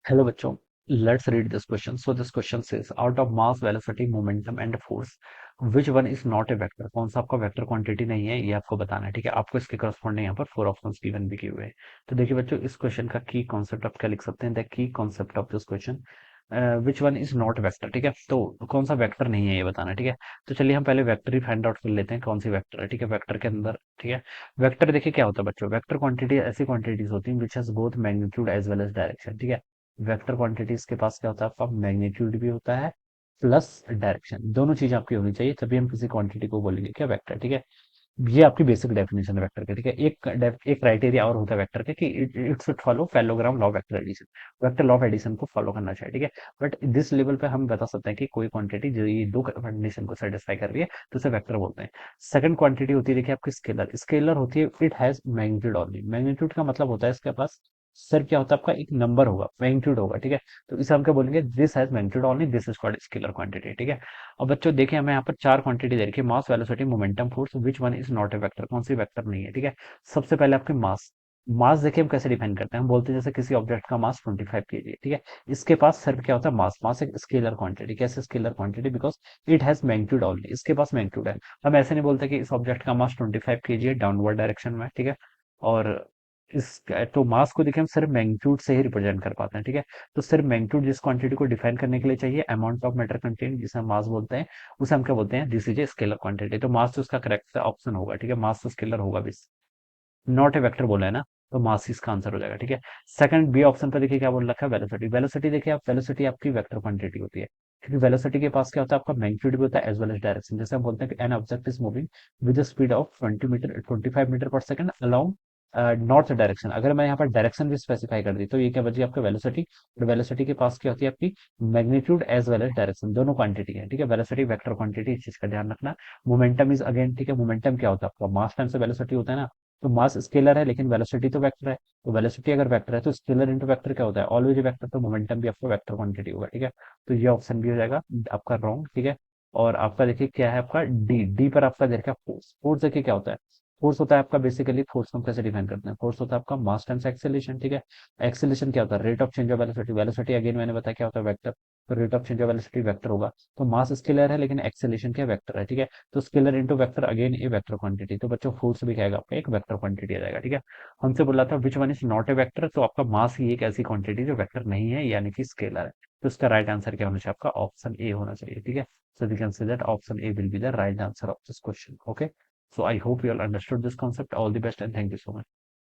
Hello बच्चों, let's read this question. So this question says, out of mass, velocity, momentum and force, which one is not a vector? कौन सा आपका vector quantity नहीं है, ये आपको बताना है। ठीक है, आपको इसके करस्पॉन्डिंग यहाँ पर फोर ऑप्शंस गिवन भी किए हुए हैं। तो देखिए बच्चों, इस क्वेश्चन का की कॉन्सेप्ट आप क्या लिख सकते हैं? The key concept of this question, which one is not vector. ठीक है, तो कौन सा वेक्टर नहीं है ये बताना है। ठीक है, तो चलिए हम पहले वेक्टर ही फाइंड आउट कर लेते हैं, कौन सी वेक्टर है। ठीक है, वेक्टर के अंदर, ठीक है, वेक्टर देखिए क्या होता है बच्चों। वेक्टर क्वांटिटी ऐसी क्वांटिटीज होती हैं which has both magnitude as well as direction. ठीक है, वेक्टर क्वांटिटीज के पास क्या होता है, आपका मैग्नीट्यूड भी होता है प्लस डायरेक्शन, दोनों चीजें आपकी होनी चाहिए, तभी हम किसी क्वांटिटी को बोलेंगे क्या वेक्टर। ठीक है, ये आपकी बेसिक डेफिनेशन है वेक्टर के। ठीक है, एक क्राइटेरिया और होता है वेक्टर के कि it should follow parallelogram law of vector addition. Vector law of addition को फॉलो करना चाहिए। ठीक है, बट दिस लेवल पे हम बता सकते हैं कि कोई क्वांटिटी जो ये दो कंडीशन को सेटिस्फाई कर रही है तो उसे वेक्टर बोलते हैं। सेकंड क्वांटिटी होती है देखिए आपकी स्केलर। स्केलर होती है it has magnitude only. Magnitude का मतलब होता है इसके पास सिर्फ क्या होता है, आपका एक नंबर होगा, मैग्नीट्यूड होगा। ठीक है, तो इसे हम क्या बोलेंगे, this has magnitude only, this is called scalar quantity. ठीक है, और बच्चों देखिए हमें यहाँ पर चार क्वांटिटी दे रखी है, mass, velocity, momentum, force, which one is not a vector. कौन सी वेक्टर नहीं है। ठीक है, सबसे पहले आपके मास। मास देखिए हम कैसे डिफाइन करते हैं, हम बोलते हैं जैसे किसी ऑब्जेक्ट का मास 25 kg है। ठीक है, इसके पास सिर्फ क्या होता है, मास। मास एक स्केलर क्वांटिटी। कैसे scalar quantity? Because it has magnitude only, इसके पास मैग्नीट्यूड है। हम ऐसे नहीं बोलते कि इस ऑब्जेक्ट का मास 25 kg है डाउनवर्ड डायरेक्शन में। ठीक है, और इस तो मास को देखिए हम सिर्फ मैग्नीट्यूड से ही रिप्रेजेंट कर पाते हैं। ठीक है, तो सिर्फ मैग्नीट्यूड जिस क्वांटिटी को डिफाइन करने के लिए चाहिए, अमाउंट ऑफ मैटर कंटेंट जिसे हम मास बोलते हैं, उसे हम क्या बोलते हैं, this is a scalar quantity. तो मास तो उसका करेक्ट ऑप्शन होगा। ठीक है, मास तो स्केलर होगा भी, नॉट ए वेक्टर बोला है ना, तो मास इसका आंसर हो जाएगा। ठीक है, सेकंड बी ऑप्शन पे देखिए क्या बोल रखा है, वेलोसिटी। वेलोसिटी देखिए आप, वेलोसिटी आपकी वेक्टर क्वांटिटी होती है, क्योंकि वेलोसिटी के पास क्या होता है, आपका मैग्नीट्यूड भी होता है एज वेल एज डायरेक्शन। जैसे हम बोलते हैं कि an object is moving with the speed of 25 metre per second along north direction. अगर मैं यहाँ पर डायरेक्शन भी स्पेसिफाई कर दी तो ये क्या बची आपका वेलोसिटी। और वेलोसिटी के पास क्या होती है आपकी, magnitude as well as direction, दोनों क्वांटिटी है। ठीक है, वेलोसिटी वेक्टर क्वांटिटी, इस चीज का ध्यान रखना। मोमेंटम इज अगेन, ठीक है, मोमेंटम क्या होता है आपका, मास टाइम से वेलोसिटी होता है ना। तो मास स्केलर है लेकिन वेलोसिटी तो वेक्टर है, तो वेलोसिटी अगर वेक्टर है तो स्केलर इंटू वेक्टर क्या होता है, ऑलवेज वेक्टर। तो मोमेंटम भी आपका वेक्टर क्वांटिटी होगा। ठीक है, तो ये ऑप्शन भी हो जाएगा आपका रॉन्ग। ठीक है, और आपका देखिए क्या है, आपका डी। डी पर आपका देखिए फोर्स। फोर्स देखिए क्या होता है, फोर्स होता है आपका बेसिकली, फोर्स को हम कैसे डिफाइन करते हैं, फोर्स होता है आपका मास टाइम्स एक्सेलरेशन। ठीक है, एक्सेलरेशन क्या होता है, rate of change of velocity. Velocity again मैंने बताया क्या होता है, वेक्टर। तो rate of change of velocity vector होगा। तो मास स्केलर है लेकिन एक्सेलरेशन क्या वेक्टर है। ठीक है, तो स्केलर इंटू वेक्टर अगेन ए वेक्टर क्वांटिटी। तो बच्चों फोर्स भी कहेगा आपका एक वेक्टर क्वांटिटी आ जाएगा। ठीक है, हमसे बोला था विच one is not a vector, तो आपका मास ही एक ऐसी क्वांटिटी जो वेक्टर नहीं है, यानी कि स्केलर है। तो इसका राइट आंसर क्या होना चाहिए, आपका ऑप्शन ए होना चाहिए। ठीक है, so we can say that option A will be the right answer of this question. Okay, so I hope you all understood this concept. All the best and thank you so much.